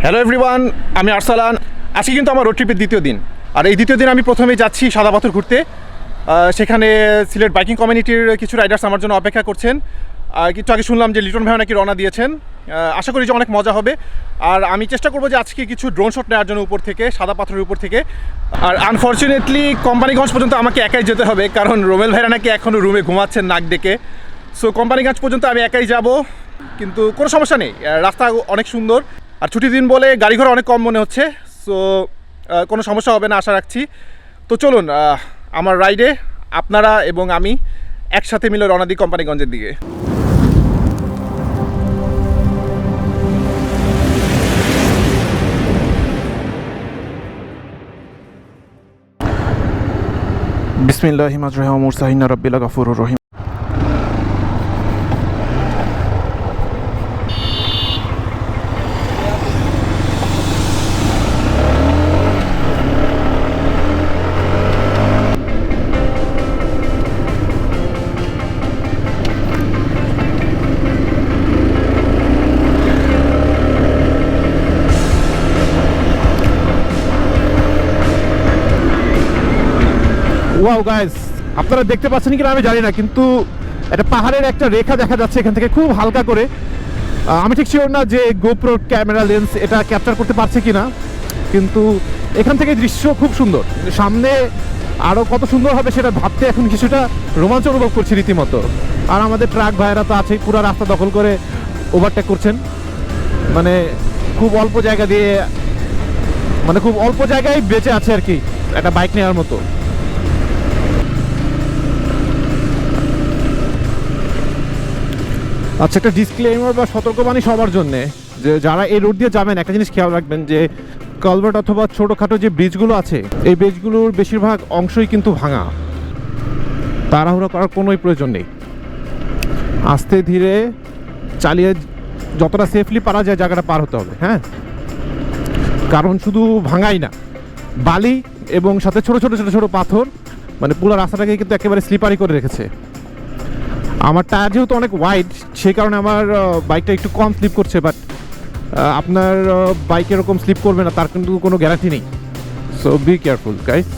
Hello everyone, আমি আরসালান। আজকে কিন্তু আমার রোড ট্রিপের দ্বিতীয় দিন। আর এই দ্বিতীয় দিন আমি প্রথমে যাচ্ছি শাদাপাথর ঘুরতে। সেখানে সিলেট বাইকিং কমিউনিটির কিছু রাইডার্স আমার জন্য অপেক্ষা করছেন। একটু আগে শুনলাম যে লিটন ভাই নাকি রওনা দিয়েছেন। আশা করি যে অনেক মজা হবে। আর আমি চেষ্টা করবো যে আজকে কিছু ড্রোন শট নেওয়ার জন্য উপর থেকে, শাদাপাথরের উপর থেকে। আর আনফর্চুনেটলি কোম্পানিগঞ্জ পর্যন্ত আমাকে একাই যেতে হবে, কারণ রোমেল ভাইরা নাকি এখনও রুমে ঘুমাচ্ছেন নাক ডেকে। সো কোম্পানিগঞ্জ পর্যন্ত আমি একাই যাব, কিন্তু কোনো সমস্যা নেই, রাস্তা অনেক সুন্দর। আর ছুটির দিন বলে গাড়ি ঘোড়া অনেক কম মনে হচ্ছে, সো কোনো সমস্যা হবে না আশা রাখছি। তো চলুন আমার রাইডে আপনারা এবং আমি একসাথে মিলে রওনা দিই কোম্পানিগঞ্জের দিকে। বিসমিল্লাহি মাজরাহা মুরসাহিনা রাব্বিল গাফুরুর রহিম। ওয়াও গাইস, আপনারা দেখতে পাচ্ছেন কিনা আমি জানি না, কিন্তু একটা পাহাড়ের একটা রেখা দেখা যাচ্ছে এখান থেকে খুব হালকা করে। আমি ঠিক শিওর না যে গোপ্রো ক্যামেরা লেন্স এটা ক্যাপচার করতে পারছে কিনা, কিন্তু এখান থেকে দৃশ্য খুব সুন্দর। সামনে আরও কত সুন্দর হবে সেটা ভাবতে এখন কিছুটা রোমাঞ্চ অনুভব করছি রীতিমতো। আর আমাদের ট্রাক ভাইয়েরা তো আছেই, পুরো রাস্তা দখল করে ওভারটেক করছেন। মানে খুব অল্প জায়গা দিয়ে, মানে খুব অল্প জায়গায় বেঁচে আছে আর কি একটা বাইক নেওয়ার মতো। আচ্ছা, একটা ডিসক্লেমার বা সতর্কবাণী সবার জন্যে, যে যারা এই রোড দিয়ে যাবেন একটা জিনিস খেয়াল রাখবেন, যে কালভার্ট অথবা ছোটোখাটো যে ব্রিজগুলো আছে এই ব্রিজগুলোর বেশিরভাগ অংশই কিন্তু ভাঙা। তাড়াহুড়ো করার কোনোই প্রয়োজন নেই, আস্তে ধীরে চালিয়ে যতটা সেফলি পারা যায় জায়গাটা পার হতে হবে। হ্যাঁ, কারণ শুধু ভাঙাই না, বালি এবং সাথে ছোটো ছোটো ছোটো ছোটো পাথর মানে পুরো রাস্তাটাকে কিন্তু একেবারে স্লিপারি করে রেখেছে। আমার টায়ার যেহেতু অনেক ওয়াইড, সেই কারণে আমার বাইকটা একটু কম স্লিপ করছে, বাট আপনার বাইক এরকম স্লিপ করবে না তার কিন্তু কোনো গ্যারান্টি নেই। So be careful guys.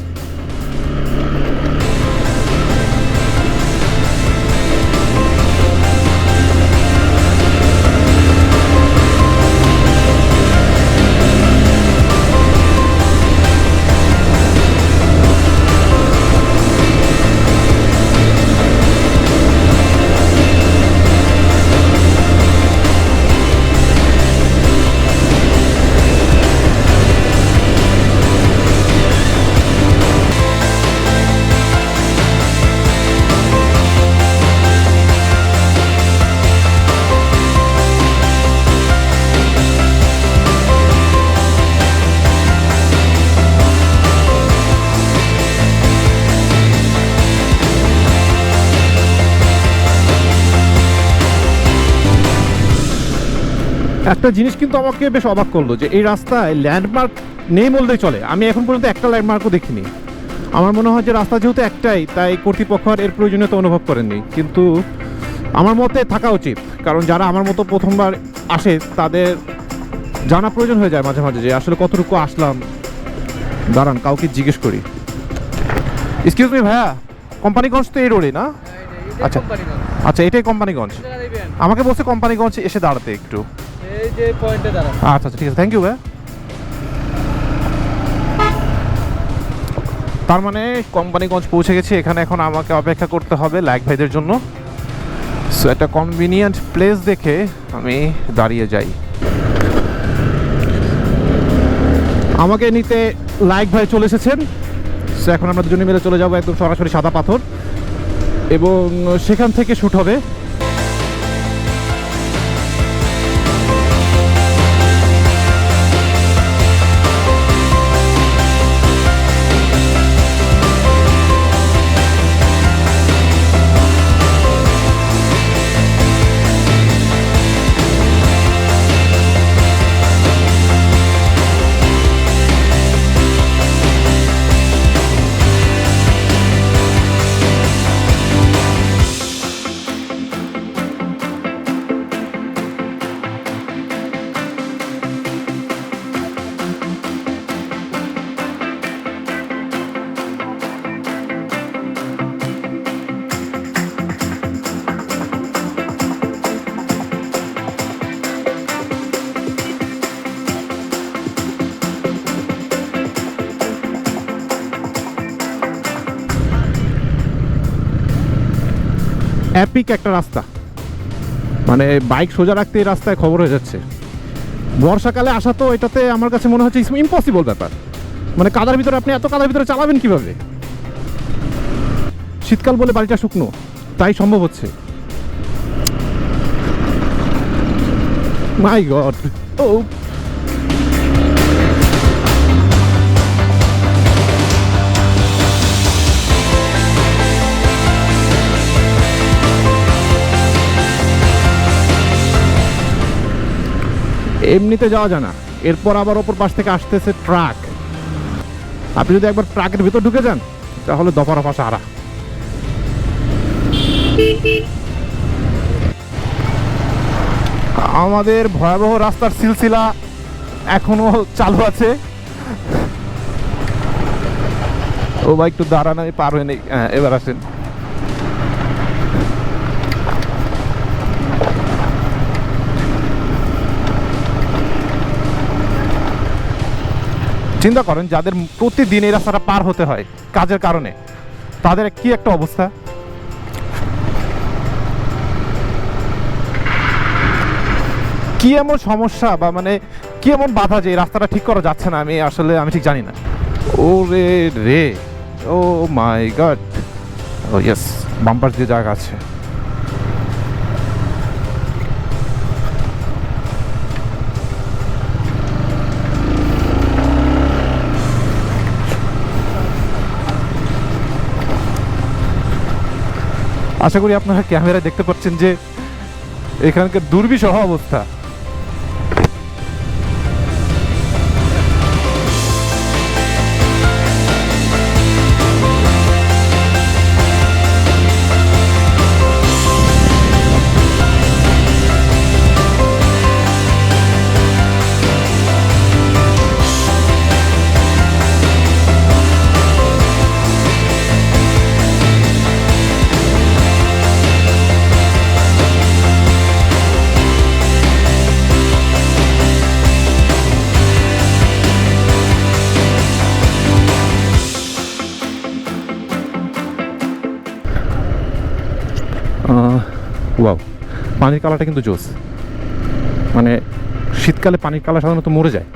একটা জিনিস কিন্তু আমাকে বেশ অবাক করলো, যে এই রাস্তায় ল্যান্ডমার্ক নেই বললেই চলে। আমি এখন পর্যন্ত একটা ল্যান্ডমার্কও দেখিনি। আমার মনে হয় যে রাস্তা যেহেতু একটাই, তাই কর্তৃপক্ষ আর এর প্রয়োজনীয়তা অনুভব করেননি, কিন্তু আমার মতে থাকা উচিত। কারণ যারা আমার মতো প্রথমবার আসে তাদের জানা প্রয়োজন হয়ে যায় মাঝে মাঝে, যে আসলে কতটুকু আসলাম। দাঁড়ান, কাউকে জিজ্ঞেস করি। এক্সকিউজ মি ভাইয়া, কোম্পানিগঞ্জ তো এই রোডে না? আচ্ছা আচ্ছা, এটাই কোম্পানিগঞ্জ। আমাকে বলছে কোম্পানিগঞ্জ এসে দাঁড়াতে একটু। আচ্ছা আচ্ছা, ঠিক আছে, থ্যাংক ইউ ভাই। তার মানে কোম্পানিগঞ্জ পৌঁছে গেছি। এখানে এখন আমাকে অপেক্ষা করতে হবে লাইক ভাইদের জন্য। সো একটা কনভিনিয়েন্ট প্লেস দেখে আমি দাঁড়িয়ে যাই। আমাকে নিতে লাইক ভাই চলে এসেছেন। সো এখন আমরা দুজনে মিলে চলে যাবো একদম সরাসরি শাদাপাথর, এবং সেখান থেকে শ্যুট হবে। অ্যাপিক একটা রাস্তা, মানে বাইক সোজা রাখতে এই রাস্তায় খবর হয়ে যাচ্ছে। বর্ষাকালে আসা তো এটাতে আমার কাছে মনে হচ্ছে ইম্পসিবল ব্যাপার, মানে কাদার ভিতরে আপনি এত কাদার ভিতরে চালাবেন কিভাবে? শীতকাল বলে বাড়িটা শুকনো, তাই সম্ভব হচ্ছে। মাই গড, ও এমনিতে যাওয়া যায় না, এরপর আবার অপর পাশ থেকে আসতেছে ট্রাক। আপনি যদি একবার ট্রাকের ভিতর ঢুকে যান তাহলে দফা রফা সারা। আমাদের ভয়াবহ রাস্তার সিলসিলা এখনো চালু আছে। ও ভাই একটু দাঁড়ান, আমি পার হয়ে নেই। হ্যাঁ, এবার আসেন। চিন্তা করেন যাদের প্রতিদিন এই রাস্তাটা পার হতে হয় কাজের কারণে, তাদের কি একটা অবস্থা। কি এমন সমস্যা বা মানে কি এমন বাধা যে এই রাস্তাটা ঠিক করা যাচ্ছে না, আমি ঠিক জানি না। ও রে রে, ও মাই গড, ও ইয়েস, বাম্পার দিয়ে জায়গা আছে। আশা করি আপনারা ক্যামেরায় দেখতে পাচ্ছেন যে এখানকার দুর্বিষহ অবস্থা। ওয়াও, পানির কালারটা কিন্তু জোস। মানে শীতকালে পানির কালার সাধারণত মরে যায়,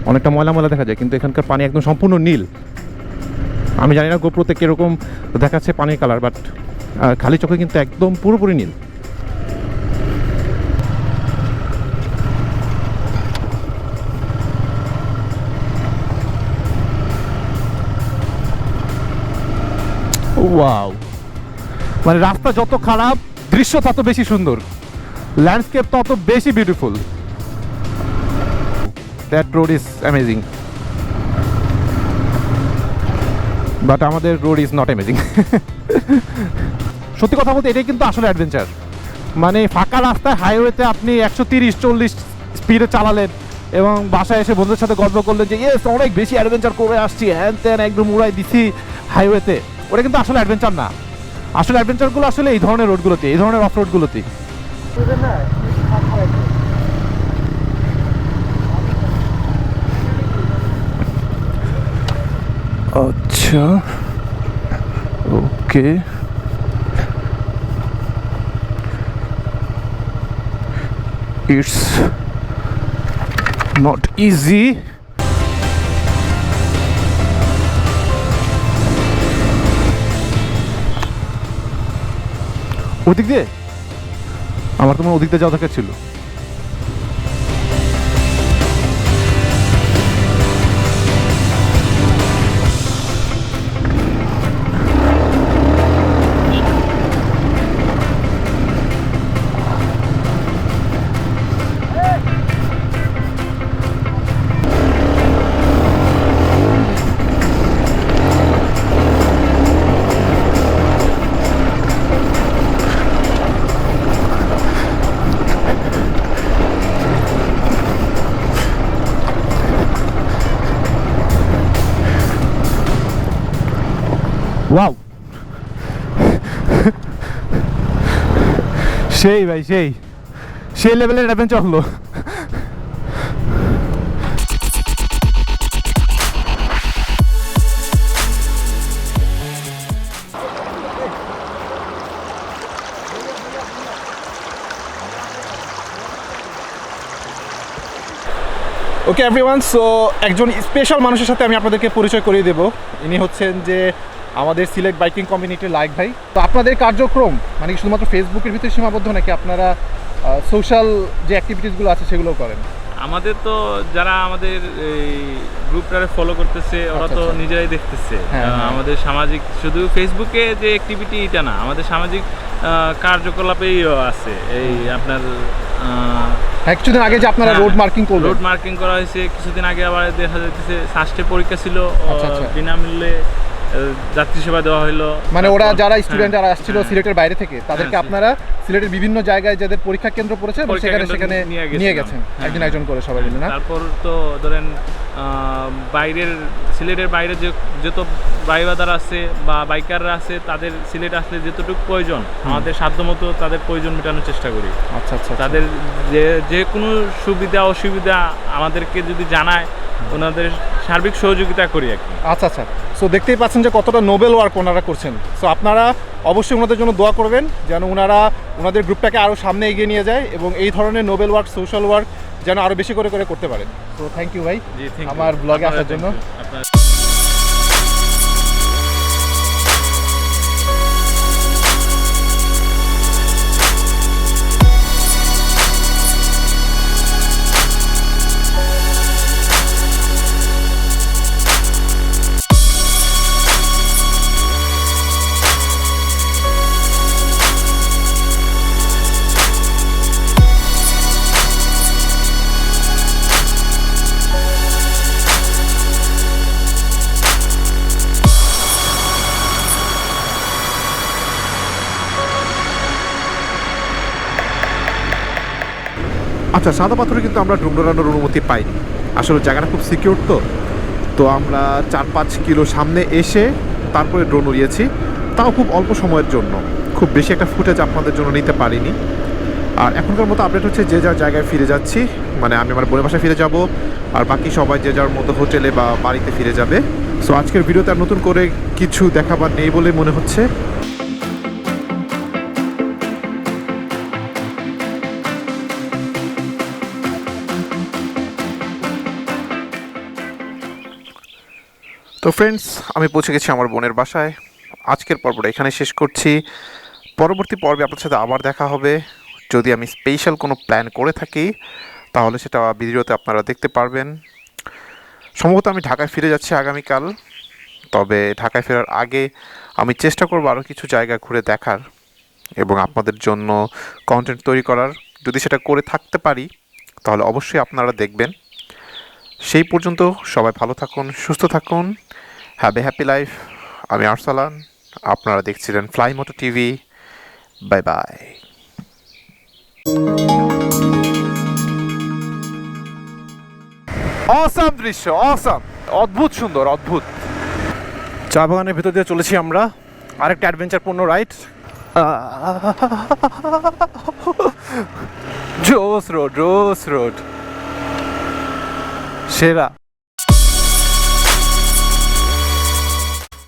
অনেকটা ময়লা ময়লা দেখা যায়, কিন্তু এখানকার পানি একদম সম্পূর্ণ নীল। আমি জানি না গোপ্রোতে কীরকম দেখাচ্ছে পানির কালার, বাট খালি চোখে কিন্তু একদম পুরোপুরি নীল। ওয়াও, মানে রাস্তা যত খারাপ দৃশ্য তত বেশি সুন্দর, ল্যান্ডস্কেপ তত বেশি beautiful. That road is amazing, but আমাদের রোড ইজ নট অ্যামেজিং। সত্যি কথা বলতে এটাই কিন্তু আসলে অ্যাডভেঞ্চার। মানে ফাঁকা রাস্তায় হাইওয়েতে আপনি 130-40 স্পিডে চালালেন এবং বাসায় এসে বন্ধুদের সাথে গল্প করলেন যে ইয়েস অনেক বেশি অ্যাডভেঞ্চার করে আসছি, হ্যান ত্যান একদম উড়াই দিছি হাইওয়েতে। ওটা কিন্তু আসলে অ্যাডভেঞ্চার না। আসলে অ্যাডভেঞ্চারগুলো আসলে এই ধরনের রোডগুলোতে, এই ধরনের অফ রোডগুলোতে। আচ্ছা, ওকে, ইটস নট ইজি। ওদিক দিয়ে আমার তোমার ওদিক দিয়ে যাওয়া দরকার ছিল। ওয়াও, সেই ভাই সেই লেভেলের অ্যাডভেঞ্চার হলো। ওকে এভরিওয়ান, সো একজন স্পেশাল মানুষের সাথে আমি আপনাদেরকে পরিচয় করিয়ে দেবো। ইনি হচ্ছেন যে আমাদের সিলেট বাইকিং কমিউনিটির লাইক ভাই। তো আপনাদের কার্যক্রম মানে কি শুধুমাত্র ফেসবুকের ভিতরে সীমাবদ্ধ নাকি আপনারা সোশ্যাল যে অ্যাক্টিভিটিসগুলো আছে সেগুলোও করেন? আমাদের তো যারা আমাদের এই গ্রুপটারে ফলো করতেছে ওরা তো নিজেরাই দেখতেছে। আমাদের সামাজিক শুধু ফেসবুকে যে অ্যাক্টিভিটি এটা না, আমাদের সামাজিক কার্যকলাপেই আছে। এই আপনার কিছুদিন আগে যে আপনারা রোড মার্কিং করলেন, রোড মার্কিং করা হয়েছে কিছুদিন আগে। আবার দেখা যাচ্ছে ষষ্ঠী পরীক্ষা ছিল, বিনামূল্যে যাত্রী সেবা দেওয়া হলো। মানে ওরা যারা স্টুডেন্ট যারা আসছিল সিলেটের বাইরে থেকে তাদেরকে আপনারা সিলেটের বিভিন্ন জায়গায় যাদের পরীক্ষা কেন্দ্র পড়েছে সেখানে নিয়ে গেছেন একজন একজন করে সবাই মিলে না? তারপর তো ধরেন বাইরের সিলেটের বাইরে যত ভাই বাদার আছে বা বাইকাররা আছে তাদের সিলেট আসলে যতটুকু প্রয়োজন আমাদের সাধ্যমতো তাদের প্রয়োজন মেটানোর চেষ্টা করি। আচ্ছা আচ্ছা, তাদের যে কোনো সুবিধা অসুবিধা আমাদেরকে যদি জানায় ওনাদের সার্বিক সহযোগিতা করি আর কি। আচ্ছা আচ্ছা, সো দেখতেই পাচ্ছেন যে কতটা নোবেল ওয়ার্ক ওনারা করছেন। সো আপনারা অবশ্যই ওনাদের জন্য দোয়া করবেন যেন ওনারা ওনাদের গ্রুপটাকে আরও সামনে এগিয়ে নিয়ে যায় এবং এই ধরনের নোবেল ওয়ার্ক সোশ্যাল ওয়ার্ক যেন আরও বেশি করে করতে পারেন। সো থ্যাংক ইউ ভাই আমার ব্লগে আসার জন্য। আচ্ছা, সাদা পাথরে কিন্তু আমরা ড্রোন উড়ানোর অনুমতি পাইনি। আসলে জায়গাটা খুব সিকিউর, তো আমরা 4-5 কিলো সামনে এসে তারপরে ড্রোন উড়িয়েছি, তাও খুব অল্প সময়ের জন্য। খুব বেশি একটা ফুটেজ আপনাদের জন্য নিতে পারিনি। আর এখনকার মতো আপডেট হচ্ছে যে যার জায়গায় ফিরে যাচ্ছি, মানে আমি আমার বোনের বাসায় ফিরে যাব আর বাকি সবাই যে যার মতো হোটেলে বা বাড়িতে ফিরে যাবে। সো আজকের ভিডিওতে আর নতুন করে কিছু দেখাবার নেই বলে মনে হচ্ছে। তো ফ্রেন্ডস, আমি পৌঁছে গেছি আমার বোনের বাসায়। আজকের পর্বটা এখানে শেষ করছি। পরবর্তী পর্বে আপনার সাথে আবার দেখা হবে। যদি আমি স্পেশাল কোনো প্ল্যান করে থাকি তাহলে সেটা ভিডিওতে আপনারা দেখতে পারবেন। সম্ভবত আমি ঢাকায় ফিরে যাচ্ছি আগামীকাল। তবে ঢাকায় ফেরার আগে আমি চেষ্টা করব আরও কিছু জায়গা ঘুরে দেখার এবং আপনাদের জন্য কন্টেন্ট তৈরি করার। যদি সেটা করে থাকতে পারি তাহলে অবশ্যই আপনারা দেখবেন। সেই পর্যন্ত সবাই ভালো থাকুন, সুস্থ থাকুন, হ্যাভ এ হ্যাপি লাইফ। আমি আরসালান, আপনারা দেখছিলেন ফ্লাই মোটো টিভি। Bye bye. অসাম দৃশ্য, অসাম, অদ্ভুত সুন্দর, অদ্ভুত। চা বাগানের ভেতর দিয়ে চলেছি আমরা, আরেকটা অ্যাডভেঞ্চারপূর্ণ রাইড। জোস রোড, সেরা।